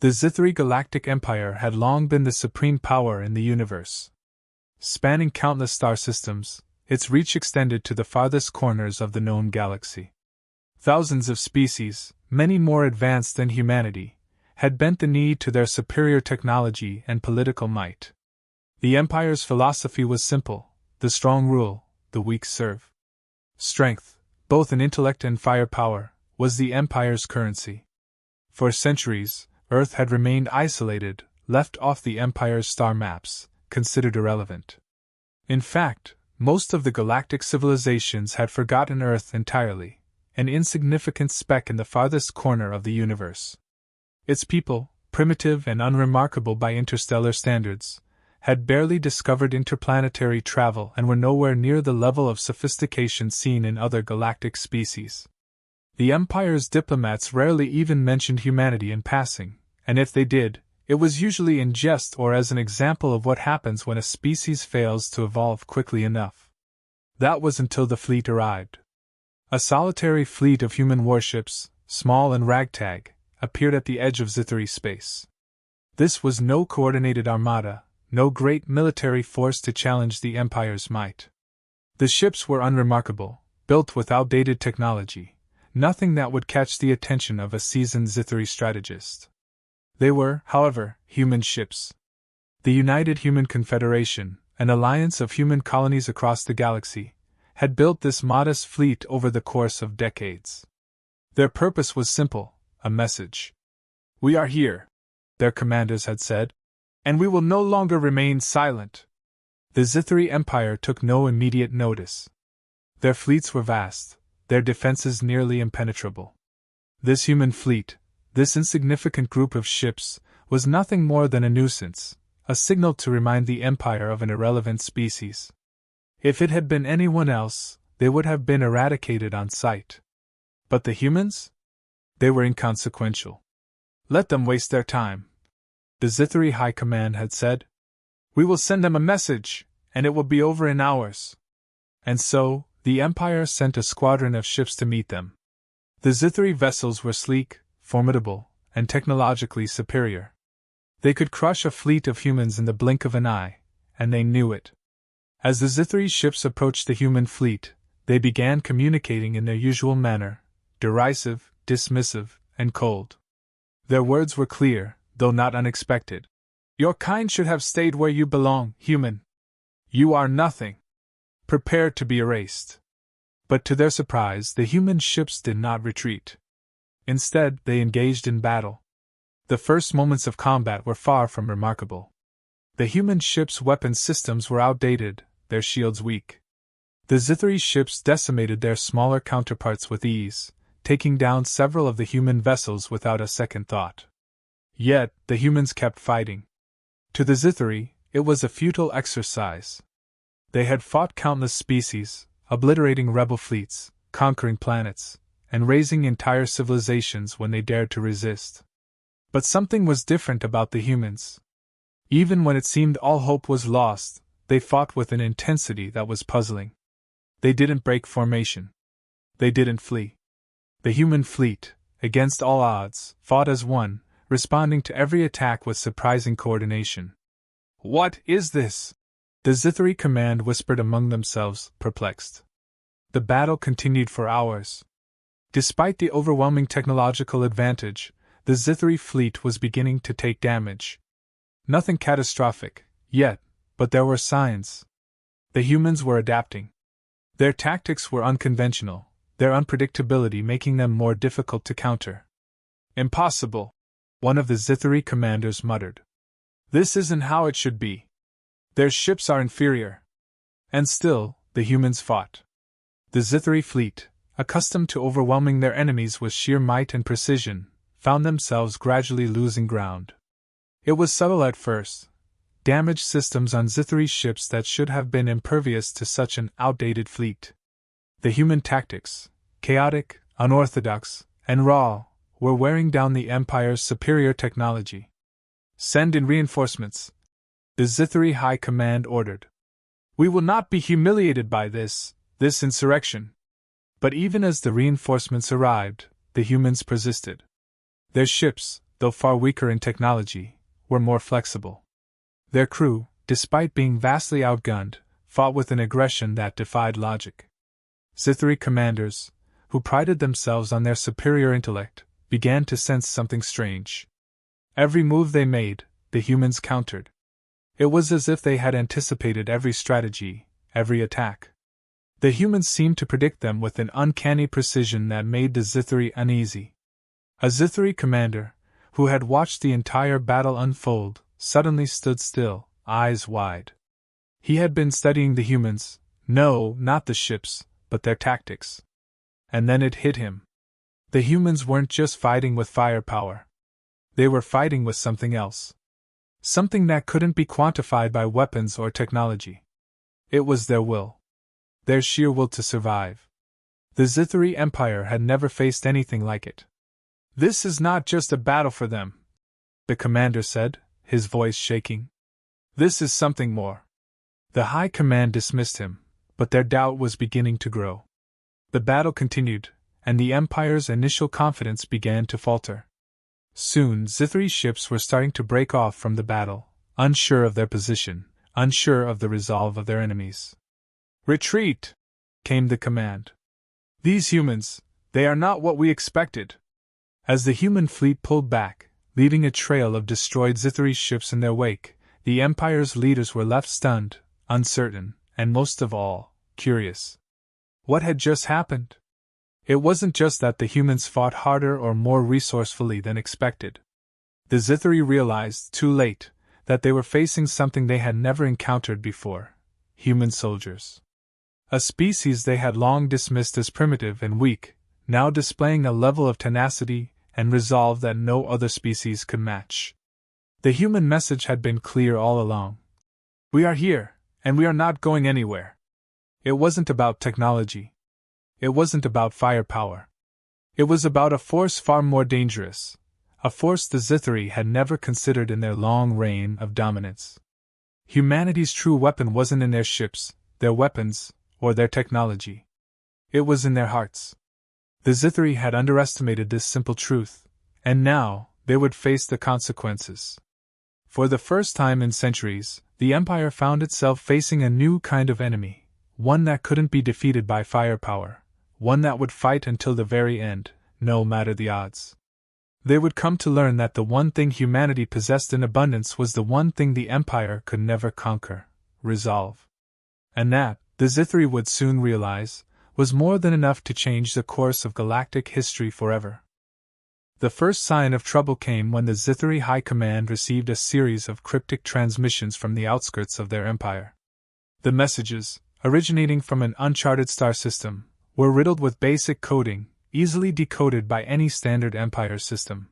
The Zithri Galactic Empire had long been the supreme power in the universe. Spanning countless star systems, its reach extended to the farthest corners of the known galaxy. Thousands of species, many more advanced than humanity, had bent the knee to their superior technology and political might. The Empire's philosophy was simple: the strong rule, the weak serve. Strength, both in intellect and firepower, was the Empire's currency. For centuries, Earth had remained isolated, left off the Empire's star maps, considered irrelevant. In fact, most of the galactic civilizations had forgotten Earth entirely, an insignificant speck in the farthest corner of the universe. Its people, primitive and unremarkable by interstellar standards, had barely discovered interplanetary travel and were nowhere near the level of sophistication seen in other galactic species. The Empire's diplomats rarely even mentioned humanity in passing, and if they did, it was usually in jest or as an example of what happens when a species fails to evolve quickly enough. That was until the fleet arrived. A solitary fleet of human warships, small and ragtag, appeared at the edge of Zithri space. This was no coordinated armada, no great military force to challenge the Empire's might. The ships were unremarkable, built with outdated technology, nothing that would catch the attention of a seasoned Zithri strategist. They were, however, human ships. The United Human Confederation, an alliance of human colonies across the galaxy, had built this modest fleet over the course of decades. Their purpose was simple: a message. "We are here," their commanders had said, "and we will no longer remain silent." The Zithri Empire took no immediate notice. Their fleets were vast, their defenses nearly impenetrable. This human fleet, this insignificant group of ships, was nothing more than a nuisance, a signal to remind the Empire of an irrelevant species. If it had been anyone else, they would have been eradicated on sight. But the humans? They were inconsequential. "Let them waste their time," the Zithri High Command had said. "We will send them a message, and it will be over in hours." And so, the Empire sent a squadron of ships to meet them. The Zithri vessels were sleek, formidable, and technologically superior. They could crush a fleet of humans in the blink of an eye, and they knew it. As the Zithri ships approached the human fleet, they began communicating in their usual manner, derisive, dismissive, and cold. Their words were clear, though not unexpected. "Your kind should have stayed where you belong, human. You are nothing. Prepare to be erased." But to their surprise, the human ships did not retreat. Instead, they engaged in battle. The first moments of combat were far from remarkable. The human ships' weapon systems were outdated, their shields weak. The Zithri ships decimated their smaller counterparts with ease, taking down several of the human vessels without a second thought. Yet, the humans kept fighting. To the Zithri, it was a futile exercise. They had fought countless species, obliterating rebel fleets, conquering planets, and raising entire civilizations when they dared to resist. But something was different about the humans. Even when it seemed all hope was lost, they fought with an intensity that was puzzling. They didn't break formation. They didn't flee. The human fleet, against all odds, fought as one, responding to every attack with surprising coordination. "What is this?" the Zithri command whispered among themselves, perplexed. The battle continued for hours. Despite the overwhelming technological advantage, the Zithri fleet was beginning to take damage. Nothing catastrophic, yet, but there were signs. The humans were adapting. Their tactics were unconventional, their unpredictability making them more difficult to counter. "Impossible," one of the Zithri commanders muttered. "This isn't how it should be. Their ships are inferior." And still, the humans fought. The Zithri fleet, accustomed to overwhelming their enemies with sheer might and precision, found themselves gradually losing ground. It was subtle at first. Damaged systems on Zithri ships that should have been impervious to such an outdated fleet. The human tactics, chaotic, unorthodox, and raw, were wearing down the Empire's superior technology. "Send in reinforcements," the Zithri High Command ordered. "We will not be humiliated by this insurrection." But even as the reinforcements arrived, the humans persisted. Their ships, though far weaker in technology, were more flexible. Their crew, despite being vastly outgunned, fought with an aggression that defied logic. Zithri commanders, who prided themselves on their superior intellect, began to sense something strange. Every move they made, the humans countered. It was as if they had anticipated every strategy, every attack. The humans seemed to predict them with an uncanny precision that made the Zithri uneasy. A Zithri commander, who had watched the entire battle unfold, suddenly stood still, eyes wide. He had been studying the humans, no, not the ships, but their tactics. And then it hit him. The humans weren't just fighting with firepower. They were fighting with something else. Something that couldn't be quantified by weapons or technology. It was their will. Their sheer will to survive. The Zithri Empire had never faced anything like it. "This is not just a battle for them," the commander said, his voice shaking. "This is something more." The High Command dismissed him, but their doubt was beginning to grow. The battle continued, and the Empire's initial confidence began to falter. Soon Zithri ships were starting to break off from the battle, unsure of their position, unsure of the resolve of their enemies. "Retreat!" came the command. "These humans, they are not what we expected." As the human fleet pulled back, leaving a trail of destroyed Zithri ships in their wake, the Empire's leaders were left stunned, uncertain, and most of all, curious. What had just happened? It wasn't just that the humans fought harder or more resourcefully than expected. The Zithri realized, too late, that they were facing something they had never encountered before: human soldiers. A species they had long dismissed as primitive and weak, now displaying a level of tenacity and resolve that no other species could match. The human message had been clear all along. "We are here, and we are not going anywhere." It wasn't about technology. It wasn't about firepower. It was about a force far more dangerous, a force the Zithri had never considered in their long reign of dominance. Humanity's true weapon wasn't in their ships, their weapons, or their technology. It was in their hearts. The Zithri had underestimated this simple truth, and now they would face the consequences. For the first time in centuries, the Empire found itself facing a new kind of enemy, one that couldn't be defeated by firepower, one that would fight until the very end, no matter the odds. They would come to learn that the one thing humanity possessed in abundance was the one thing the Empire could never conquer: resolve. And that, the Zithri would soon realize, was more than enough to change the course of galactic history forever. The first sign of trouble came when the Zithri High Command received a series of cryptic transmissions from the outskirts of their empire. The messages, originating from an uncharted star system, were riddled with basic coding, easily decoded by any standard Empire system.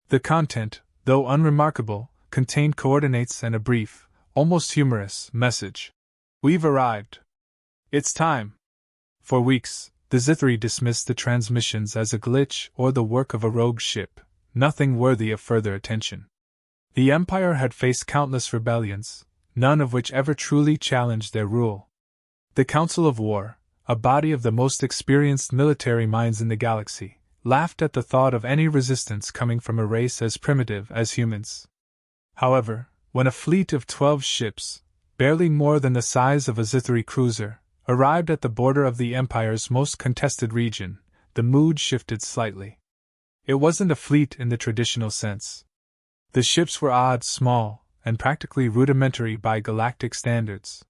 The content, though unremarkable, contained coordinates and a brief, almost humorous, message. "We've arrived. It's time." For weeks, the Zithri dismissed the transmissions as a glitch or the work of a rogue ship, nothing worthy of further attention. The Empire had faced countless rebellions, none of which ever truly challenged their rule. The Council of War, a body of the most experienced military minds in the galaxy, laughed at the thought of any resistance coming from a race as primitive as humans. However, when a fleet of 12 ships, barely more than the size of a Zithri cruiser, arrived at the border of the Empire's most contested region, the mood shifted slightly. It wasn't a fleet in the traditional sense. The ships were odd, small, and practically rudimentary by galactic standards.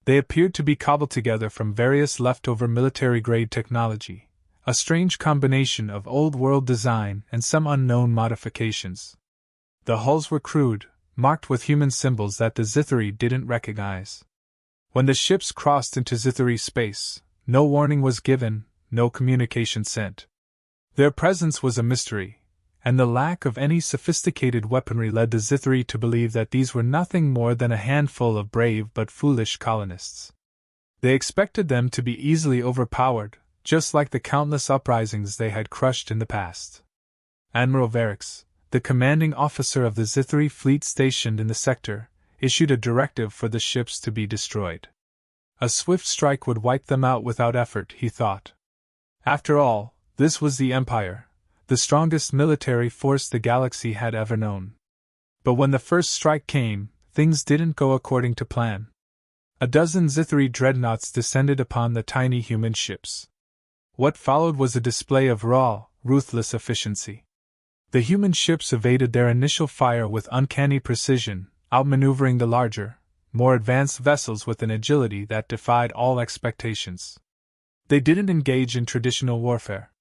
They appeared to be cobbled together from various leftover military-grade technology, a strange combination of old-world design and some unknown modifications. The hulls were crude, marked with human symbols that the Zithri didn't recognize. When the ships crossed into Zithri space, no warning was given, no communication sent. Their presence was a mystery, and the lack of any sophisticated weaponry led the Zithri to believe that these were nothing more than a handful of brave but foolish colonists. They expected them to be easily overpowered, just like the countless uprisings they had crushed in the past. Admiral Varix, the commanding officer of the Zithri fleet stationed in the sector, issued a directive for the ships to be destroyed. A swift strike would wipe them out without effort, he thought. After all, this was the Empire, the strongest military force the galaxy had ever known. But when the first strike came, things didn't go according to plan. A dozen Zithri dreadnoughts descended upon the tiny human ships. What followed was a display of raw, ruthless efficiency. The human ships evaded their initial fire with uncanny precision, outmaneuvering the larger, more advanced vessels with an agility that defied all expectations. They didn't engage in traditional warfare.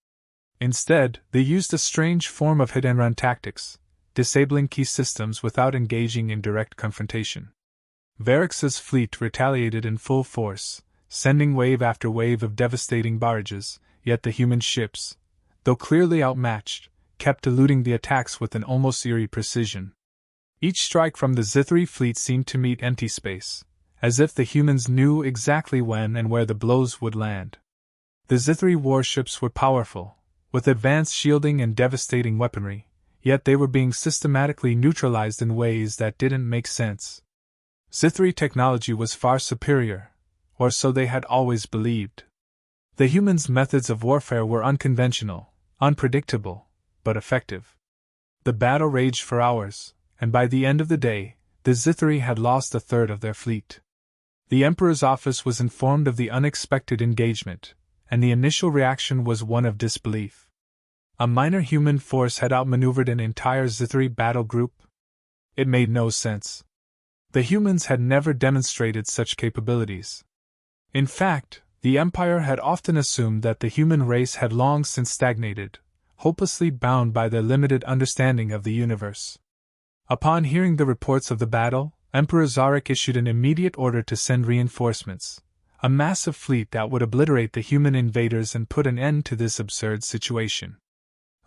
Instead, they used a strange form of hit-and-run tactics, disabling key systems without engaging in direct confrontation. Varrix's fleet retaliated in full force, sending wave after wave of devastating barrages, yet the human ships, though clearly outmatched, kept eluding the attacks with an almost eerie precision. Each strike from the Zithri fleet seemed to meet empty space, as if the humans knew exactly when and where the blows would land. The Zithri warships were powerful, with advanced shielding and devastating weaponry, yet they were being systematically neutralized in ways that didn't make sense. Zithri technology was far superior, or so they had always believed. The humans' methods of warfare were unconventional, unpredictable, but effective. The battle raged for hours, and by the end of the day, the Zithri had lost a third of their fleet. The Emperor's office was informed of the unexpected engagement, and the initial reaction was one of disbelief. A minor human force had outmaneuvered an entire Zithri battle group? It made no sense. The humans had never demonstrated such capabilities. In fact, the Empire had often assumed that the human race had long since stagnated, hopelessly bound by their limited understanding of the universe. Upon hearing the reports of the battle, Emperor Zarek issued an immediate order to send reinforcements, a massive fleet that would obliterate the human invaders and put an end to this absurd situation.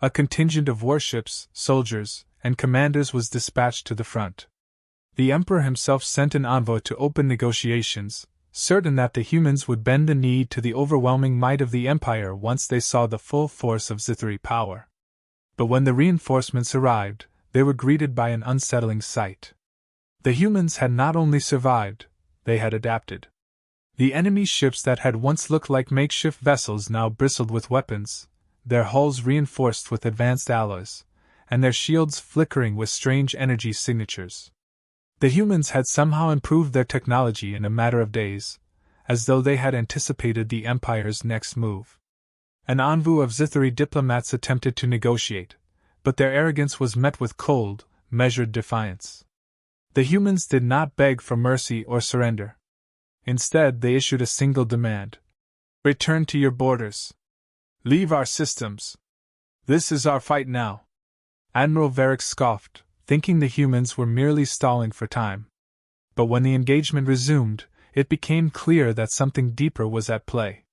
A contingent of warships, soldiers, and commanders was dispatched to the front. The Emperor himself sent an envoy to open negotiations, certain that the humans would bend the knee to the overwhelming might of the Empire once they saw the full force of Zithri power. But when the reinforcements arrived, they were greeted by an unsettling sight. The humans had not only survived, they had adapted. The enemy ships that had once looked like makeshift vessels now bristled with weapons, their hulls reinforced with advanced alloys, and their shields flickering with strange energy signatures. The humans had somehow improved their technology in a matter of days, as though they had anticipated the Empire's next move. An envoy of Zithri diplomats attempted to negotiate, but their arrogance was met with cold, measured defiance. The humans did not beg for mercy or surrender. Instead, they issued a single demand: return to your borders. Leave our systems. This is our fight now. Admiral Varrix scoffed, thinking the humans were merely stalling for time. But when the engagement resumed, it became clear that something deeper was at play.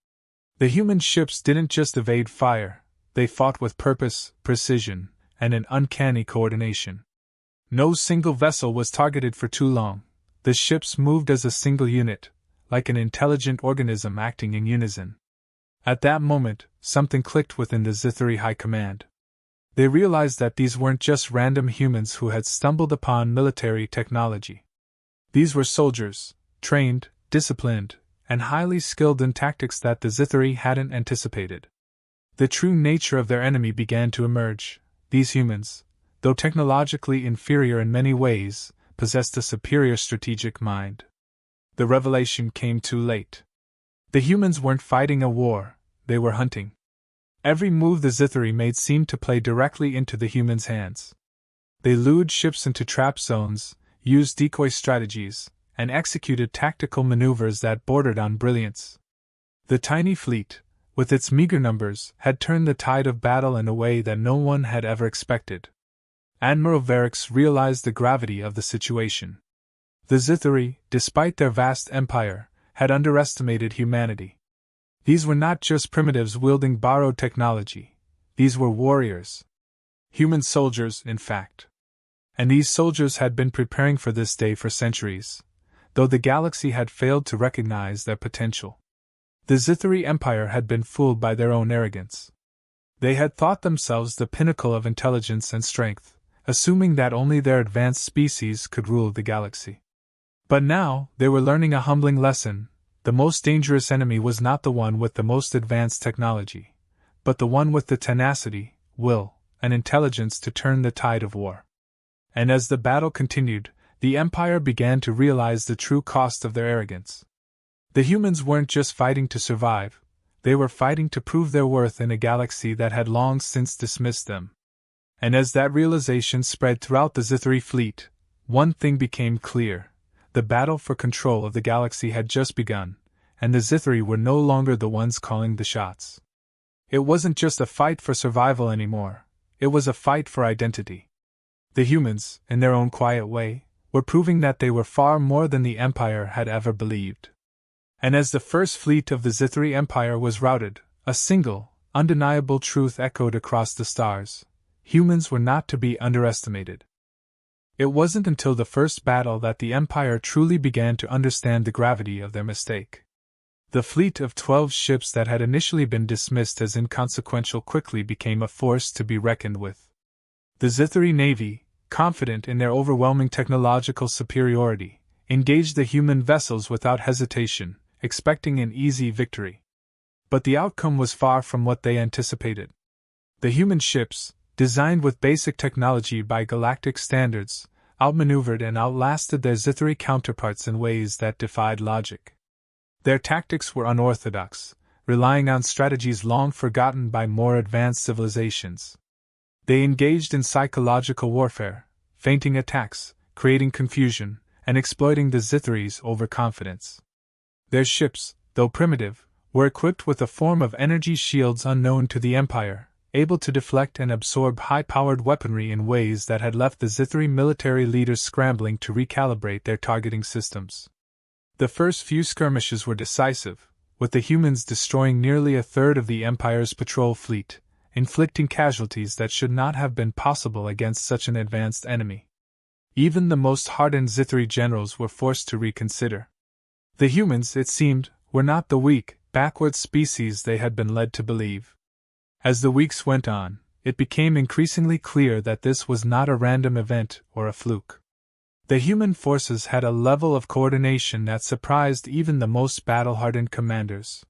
The human ships didn't just evade fire, they fought with purpose, precision, and an uncanny coordination. No single vessel was targeted for too long. The ships moved as a single unit, like an intelligent organism acting in unison. At that moment, something clicked within the Zithri High Command. They realized that these weren't just random humans who had stumbled upon military technology. These were soldiers, trained, disciplined, and highly skilled in tactics that the Zithri hadn't anticipated. The true nature of their enemy began to emerge. These humans, though technologically inferior in many ways, possessed a superior strategic mind. The revelation came too late. The humans weren't fighting a war, they were hunting. Every move the Zithri made seemed to play directly into the humans' hands. They lured ships into trap zones, used decoy strategies, and executed tactical maneuvers that bordered on brilliance. The tiny fleet, with its meager numbers, had turned the tide of battle in a way that no one had ever expected. Admiral Varrix realized the gravity of the situation. The Zithri, despite their vast empire, had underestimated humanity. These were not just primitives wielding borrowed technology, these were warriors. Human soldiers, in fact. And these soldiers had been preparing for this day for centuries, though the galaxy had failed to recognize their potential. The Zithri Empire had been fooled by their own arrogance. They had thought themselves the pinnacle of intelligence and strength, assuming that only their advanced species could rule the galaxy. But now, they were learning a humbling lesson. The most dangerous enemy was not the one with the most advanced technology, but the one with the tenacity, will, and intelligence to turn the tide of war. And as the battle continued, the Empire began to realize the true cost of their arrogance. The humans weren't just fighting to survive, they were fighting to prove their worth in a galaxy that had long since dismissed them. And as that realization spread throughout the Zithri fleet, one thing became clear: the battle for control of the galaxy had just begun, and the Zithri were no longer the ones calling the shots. It wasn't just a fight for survival anymore, it was a fight for identity. The humans, in their own quiet way, were proving that they were far more than the Empire had ever believed. And as the first fleet of the Zithri Empire was routed, a single, undeniable truth echoed across the stars: humans were not to be underestimated. It wasn't until the first battle that the Empire truly began to understand the gravity of their mistake. The fleet of 12 ships that had initially been dismissed as inconsequential quickly became a force to be reckoned with. The Zithri Navy, confident in their overwhelming technological superiority, engaged the human vessels without hesitation, expecting an easy victory. But the outcome was far from what they anticipated. The human ships, designed with basic technology by Galactic standards, outmaneuvered and outlasted their Zithri counterparts in ways that defied logic. Their tactics were unorthodox, relying on strategies long forgotten by more advanced civilizations. They engaged in psychological warfare, feinting attacks, creating confusion, and exploiting the Zithri's overconfidence. Their ships, though primitive, were equipped with a form of energy shields unknown to the Empire, able to deflect and absorb high-powered weaponry in ways that had left the Zithri military leaders scrambling to recalibrate their targeting systems. The first few skirmishes were decisive, with the humans destroying nearly a third of the Empire's patrol fleet, inflicting casualties that should not have been possible against such an advanced enemy. Even the most hardened Zithri generals were forced to reconsider. The humans, it seemed, were not the weak, backward species they had been led to believe. As the weeks went on, it became increasingly clear that this was not a random event or a fluke. The human forces had a level of coordination that surprised even the most battle-hardened commanders.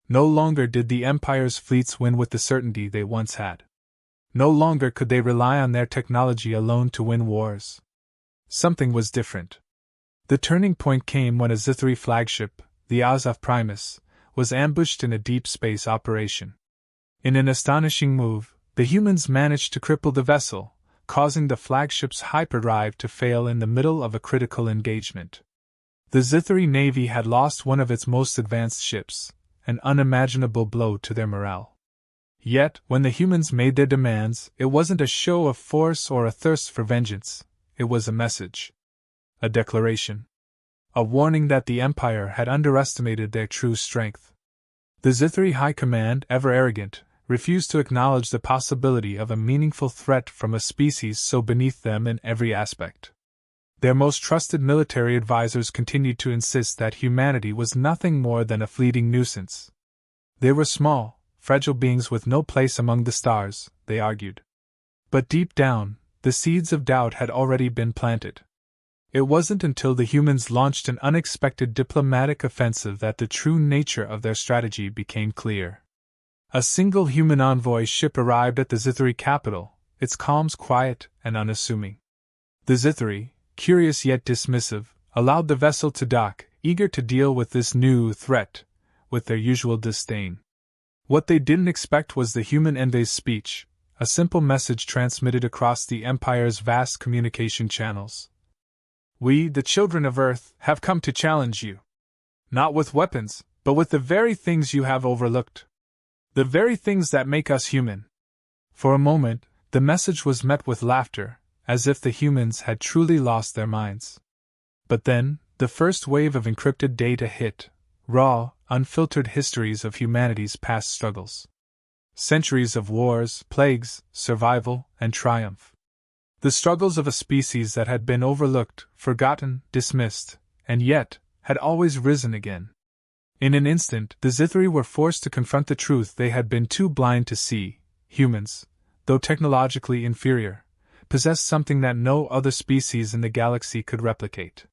No longer did the Empire's fleets win with the certainty they once had. No longer could they rely on their technology alone to win wars. Something was different. The turning point came when a Zithri flagship, the Azov Primus, was ambushed in a deep space operation. In an astonishing move, the humans managed to cripple the vessel, causing the flagship's hyperdrive to fail in the middle of a critical engagement. The Zithri Navy had lost one of its most advanced ships, an unimaginable blow to their morale. Yet, when the humans made their demands, it wasn't a show of force or a thirst for vengeance, it was a message. A declaration. A warning that the Empire had underestimated their true strength. The Zithri High Command, ever arrogant, refused to acknowledge the possibility of a meaningful threat from a species so beneath them in every aspect. Their most trusted military advisors continued to insist that humanity was nothing more than a fleeting nuisance. They were small, fragile beings with no place among the stars, they argued. But deep down, the seeds of doubt had already been planted. It wasn't until the humans launched an unexpected diplomatic offensive that the true nature of their strategy became clear. A single human envoy ship arrived at the Zithri capital, its calms quiet and unassuming. The Zithri, curious yet dismissive, allowed the vessel to dock, eager to deal with this new threat, with their usual disdain. What they didn't expect was the human envoy's speech, a simple message transmitted across the Empire's vast communication channels. "We, the children of Earth, have come to challenge you. Not with weapons, but with the very things you have overlooked. The very things that make us human." For a moment, the message was met with laughter, as if the humans had truly lost their minds. But then, the first wave of encrypted data hit, raw, unfiltered histories of humanity's past struggles. Centuries of wars, plagues, survival, and triumph. The struggles of a species that had been overlooked, forgotten, dismissed, and yet, had always risen again. In an instant, the Zithri were forced to confront the truth they had been too blind to see. Humans, though technologically inferior, possessed something that no other species in the galaxy could replicate.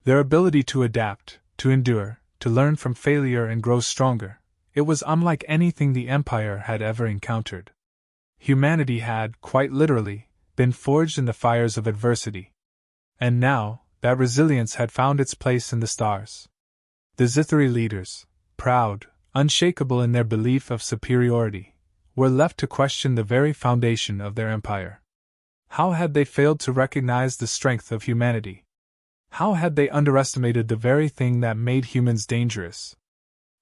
Their ability to adapt, to endure, to learn from failure and grow stronger. It was unlike anything the Empire had ever encountered. Humanity had, quite literally, been forged in the fires of adversity. And now, that resilience had found its place in the stars. The Zithari leaders, proud, unshakable in their belief of superiority, were left to question the very foundation of their empire. How had they failed to recognize the strength of humanity? How had they underestimated the very thing that made humans dangerous?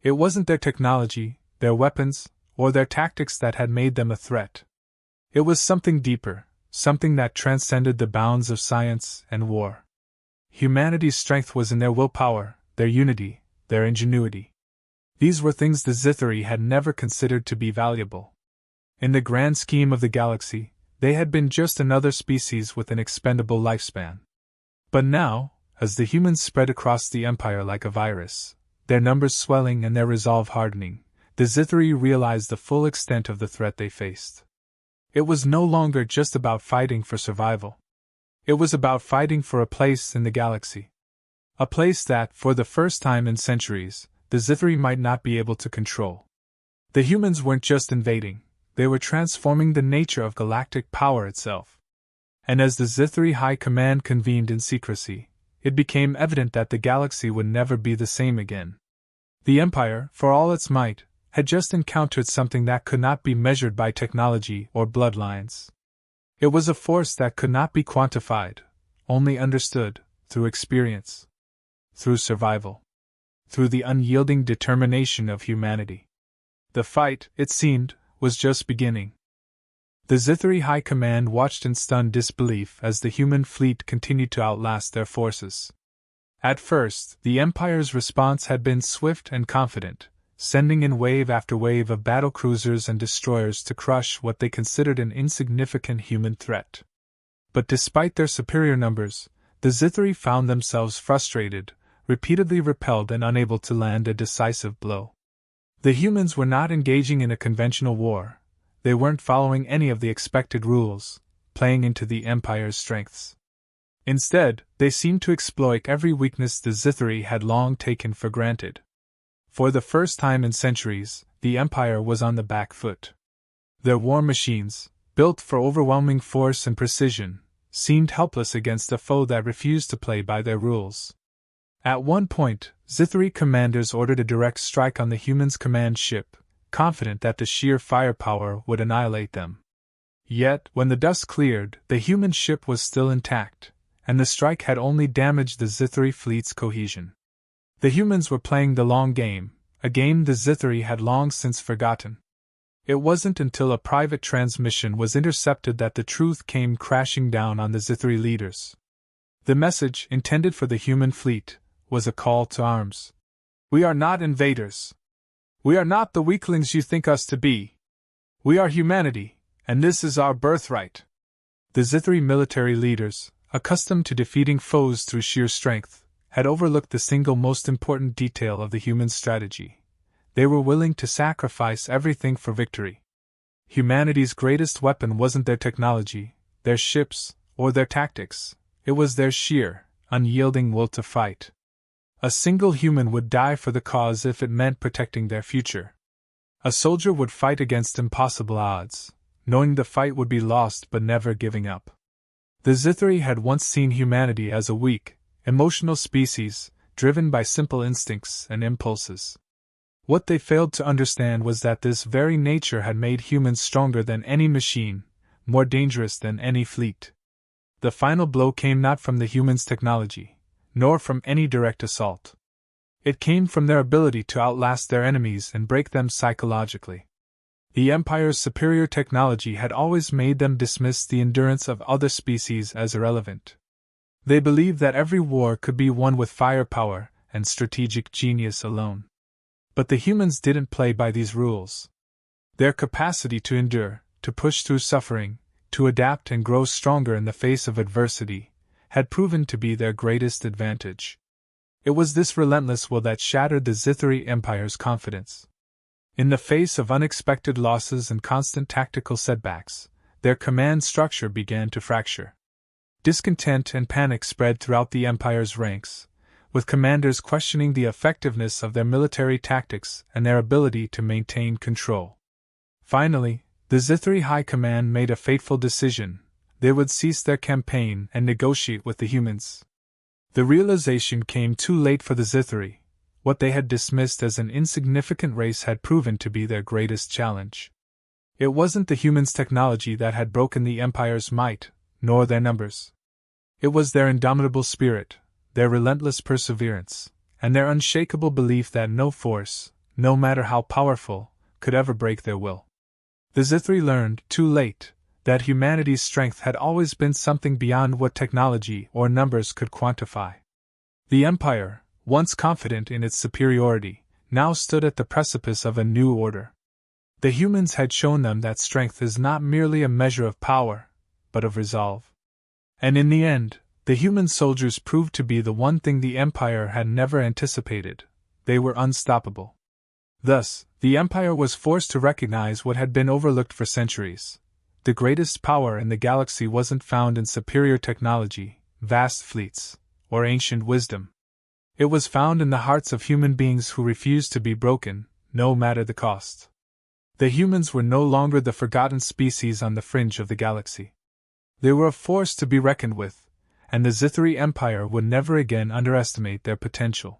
It wasn't their technology, their weapons, or their tactics that had made them a threat. It was something deeper, something that transcended the bounds of science and war. Humanity's strength was in their willpower, their unity, their ingenuity. These were things the Zithari had never considered to be valuable. In the grand scheme of the galaxy, they had been just another species with an expendable lifespan. But now, as the humans spread across the empire like a virus, their numbers swelling and their resolve hardening, the Zithari realized the full extent of the threat they faced. It was no longer just about fighting for survival. It was about fighting for a place in the galaxy. A place that, for the first time in centuries, the Zithari might not be able to control. The humans weren't just invading, they were transforming the nature of galactic power itself. And as the Zithari High Command convened in secrecy, it became evident that the galaxy would never be the same again. The Empire, for all its might, had just encountered something that could not be measured by technology or bloodlines. It was a force that could not be quantified, only understood through experience, through survival, through the unyielding determination of humanity. The fight, it seemed, was just beginning. The Zithari High Command watched in stunned disbelief as the human fleet continued to outlast their forces. At first, the Empire's response had been swift and confident, sending in wave after wave of battlecruisers and destroyers to crush what they considered an insignificant human threat. But despite their superior numbers, the Zithari found themselves frustrated, repeatedly repelled and unable to land a decisive blow. The humans were not engaging in a conventional war. They weren't following any of the expected rules, playing into the Empire's strengths. Instead, they seemed to exploit every weakness the Zithari had long taken for granted. For the first time in centuries, the Empire was on the back foot. Their war machines, built for overwhelming force and precision, seemed helpless against a foe that refused to play by their rules. At one point, Zithari commanders ordered a direct strike on the humans' command ship, confident that the sheer firepower would annihilate them. Yet, when the dust cleared, the human ship was still intact, and the strike had only damaged the Zithari fleet's cohesion. The humans were playing the long game, a game the Zithari had long since forgotten. It wasn't until a private transmission was intercepted that the truth came crashing down on the Zithari leaders. The message, intended for the human fleet, was a call to arms. "We are not invaders. We are not the weaklings you think us to be. We are humanity, and this is our birthright." The Zithari military leaders, accustomed to defeating foes through sheer strength, had overlooked the single most important detail of the human strategy. They were willing to sacrifice everything for victory. Humanity's greatest weapon wasn't their technology, their ships, or their tactics. It was their sheer, unyielding will to fight. A single human would die for the cause if it meant protecting their future. A soldier would fight against impossible odds, knowing the fight would be lost but never giving up. The Zithari had once seen humanity as a weak, emotional species, driven by simple instincts and impulses. What they failed to understand was that this very nature had made humans stronger than any machine, more dangerous than any fleet. The final blow came not from the humans' technology, nor from any direct assault. It came from their ability to outlast their enemies and break them psychologically. The Empire's superior technology had always made them dismiss the endurance of other species as irrelevant. They believed that every war could be won with firepower and strategic genius alone. But the humans didn't play by these rules. Their capacity to endure, to push through suffering, to adapt and grow stronger in the face of adversity, had proven to be their greatest advantage. It was this relentless will that shattered the Zithari Empire's confidence. In the face of unexpected losses and constant tactical setbacks, their command structure began to fracture. Discontent and panic spread throughout the Empire's ranks, with commanders questioning the effectiveness of their military tactics and their ability to maintain control. Finally, The Zithri High Command made a fateful decision: they would cease their campaign and negotiate with the humans. The realization came too late for the Zithri. What they had dismissed as an insignificant race had proven to be their greatest challenge. It wasn't the humans' technology that had broken the Empire's might, nor their numbers. It was their indomitable spirit, their relentless perseverance, and their unshakable belief that no force, no matter how powerful, could ever break their will. The Zithri learned, too late, that humanity's strength had always been something beyond what technology or numbers could quantify. The Empire, once confident in its superiority, now stood at the precipice of a new order. The humans had shown them that strength is not merely a measure of power, but of resolve. And in the end, the human soldiers proved to be the one thing the Empire had never anticipated: they were unstoppable. Thus, the Empire was forced to recognize what had been overlooked for centuries. The greatest power in the galaxy wasn't found in superior technology, vast fleets, or ancient wisdom. It was found in the hearts of human beings who refused to be broken, no matter the cost. The humans were no longer the forgotten species on the fringe of the galaxy. They were a force to be reckoned with, and the Zithri Empire would never again underestimate their potential.